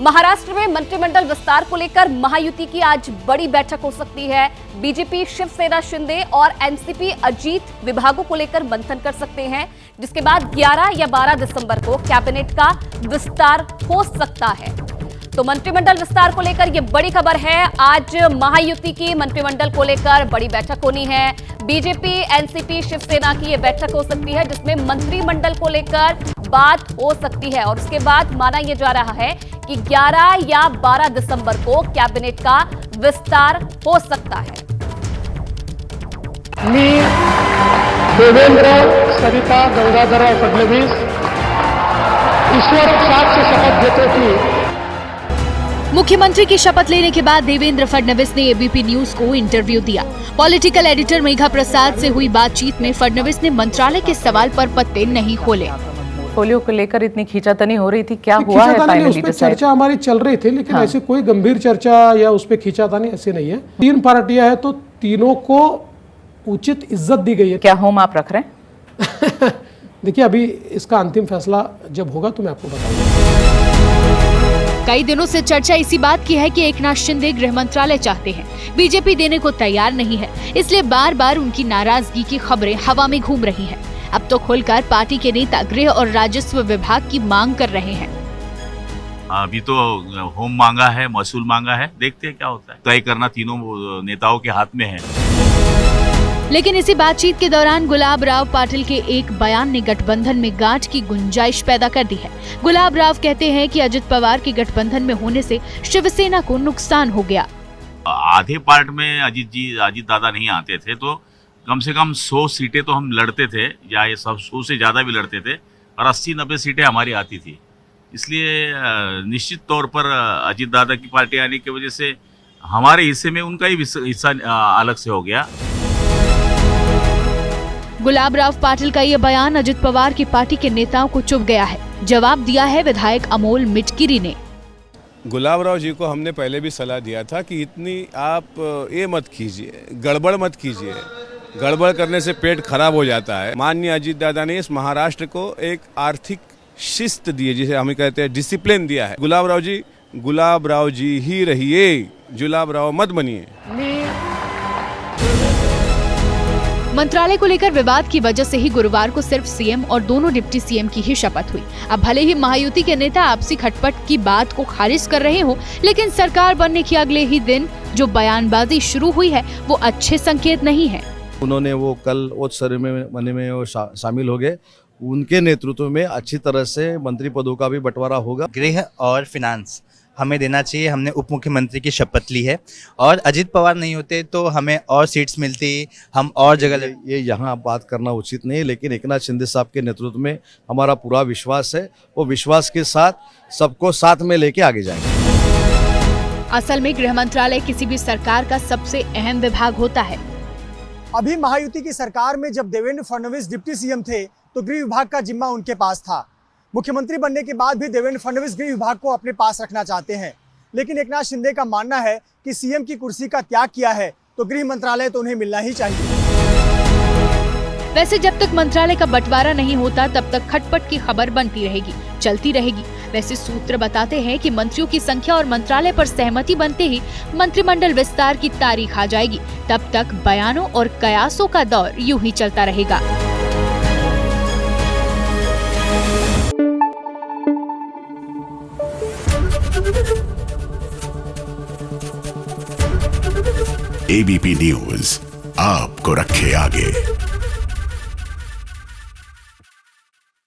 महाराष्ट्र में मंत्रिमंडल विस्तार को लेकर महायुति की आज बड़ी बैठक हो सकती है। बीजेपी, शिवसेना शिंदे और एनसीपी अजीत विभागों को लेकर मंथन कर सकते हैं, जिसके बाद 11 या 12 दिसंबर को कैबिनेट का विस्तार हो सकता है। तो मंत्रिमंडल विस्तार को लेकर यह बड़ी खबर है। आज महायुति की मंत्रिमंडल को लेकर बड़ी बैठक होनी है। बीजेपी, एनसीपी, शिवसेना की यह बैठक हो सकती है, जिसमें मंत्रिमंडल को लेकर बात हो सकती है और उसके बाद माना यह जा रहा है कि 11 या 12 दिसंबर को कैबिनेट का विस्तार हो सकता है। मी देवेंद्र सरिता गंगाधरराव फडणवीस ईश्वर साथ से शपथ घेतो की मुख्यमंत्री की शपथ लेने के बाद देवेंद्र फडणवीस ने एबीपी न्यूज को इंटरव्यू दिया। पॉलिटिकल एडिटर मेघा प्रसाद से हुई बातचीत में फडणवीस ने मंत्रालय के सवाल पर पत्ते नहीं खोले। पोलियो को लेकर इतनी खींचातानी हो रही थी, क्या हुआ है फाइनली? चर्चा हमारी चल रही थी, लेकिन ऐसे कोई गंभीर चर्चा या उस पर खींचातानी ऐसे नहीं है। 3 पार्टियां हैं तो तीनों को उचित इज्जत दी गई है। क्या होम आप रख रहे हैं? देखिए, अभी इसका अंतिम फैसला जब होगा तो मैं आपको बताऊंगा। कई दिनों से चर्चा इसी बात की है कि एकनाथ शिंदे गृह मंत्रालय चाहते हैं, बीजेपी देने को तैयार नहीं है, इसलिए बार बार उनकी नाराजगी की खबरें हवा में घूम रही हैं। अब तो खुलकर पार्टी के नेता गृह और राजस्व विभाग की मांग कर रहे हैं। अभी तो होम मांगा है, महसूल मांगा है, देखते हैं क्या होता है। तय करना तीनों नेताओं के हाथ में है। लेकिन इसी बातचीत के दौरान गुलाब राव पाटिल के एक बयान ने गठबंधन में गांठ की गुंजाइश पैदा कर दी है। गुलाब राव कहते हैं कि अजित पवार के गठबंधन में होने से शिवसेना को नुकसान हो गया। आधे पार्ट में अजित दादा नहीं आते थे तो कम से कम 100 सीटें तो हम लड़ते थे, या ये सब 100 से ज्यादा भी लड़ते थे, और 80-90 सीटें हमारी आती थी। इसलिए निश्चित तौर पर अजित दादा की पार्टी आने की वजह से हमारे हिस्से में उनका ही हिस्सा अलग से हो गया। गुलाब राव पाटिल का ये बयान अजित पवार की पार्टी के नेताओं को चुभ गया है। जवाब दिया है विधायक अमोल मिटकिरी ने। गुलाब राव जी को हमने पहले भी सलाह दिया था कि इतनी आप ये मत कीजिए, गड़बड़ मत कीजिए, गड़बड़ करने से पेट खराब हो जाता है। माननीय अजीत दादा ने इस महाराष्ट्र को एक आर्थिक शिस्त दी है, जिसे हम कहते हैं डिसिप्लिन दिया है। गुलाब राव जी ही रहिए, जुलाब राव मत बनिए। मंत्रालय को लेकर विवाद की वजह से ही गुरुवार को सिर्फ सीएम और दोनों डिप्टी सीएम की ही शपथ हुई। अब भले ही महायुति के नेता आपसी खटपट की बात को खारिज कर रहे हो, लेकिन सरकार बनने के अगले ही दिन जो बयानबाजी शुरू हुई है वो अच्छे संकेत नहीं है। उन्होंने वो कल ओथ सेरेमनी में वो शामिल हो गए। उनके नेतृत्व में अच्छी तरह से मंत्री पदों का भी बंटवारा होगा। गृह और फिनांस हमें देना चाहिए। हमने उप मुख्यमंत्री की शपथ ली है और अजित पवार नहीं होते तो हमें और सीट्स मिलती, हम और जगह ये यहाँ बात करना उचित नहीं, लेकिन एकनाथ शिंदे साहब के नेतृत्व में हमारा पूरा विश्वास है। वो विश्वास के साथ सबको साथ में लेके आगे जाएंगे। असल में गृह मंत्रालय किसी भी सरकार का सबसे अहम विभाग होता है। अभी महायुति की सरकार में जब देवेंद्र फडणवीस डिप्टी सीएम थे तो गृह विभाग का जिम्मा उनके पास था। मुख्यमंत्री बनने के बाद भी देवेंद्र फडणवीस गृह विभाग को अपने पास रखना चाहते हैं, लेकिन एकनाथ शिंदे का मानना है कि सीएम की कुर्सी का त्याग किया है तो गृह मंत्रालय तो उन्हें मिलना ही चाहिए। वैसे जब तक मंत्रालय का बंटवारा नहीं होता तब तक खटपट की खबर बनती रहेगी, चलती रहेगी। वैसे सूत्र बताते हैं कि मंत्रियों की संख्या और मंत्रालय पर सहमति बनते ही मंत्रिमंडल विस्तार की तारीख आ जाएगी। तब तक बयानों और कयासों का दौर यूं ही चलता रहेगा। एबीपी न्यूज आपको रखे आगे।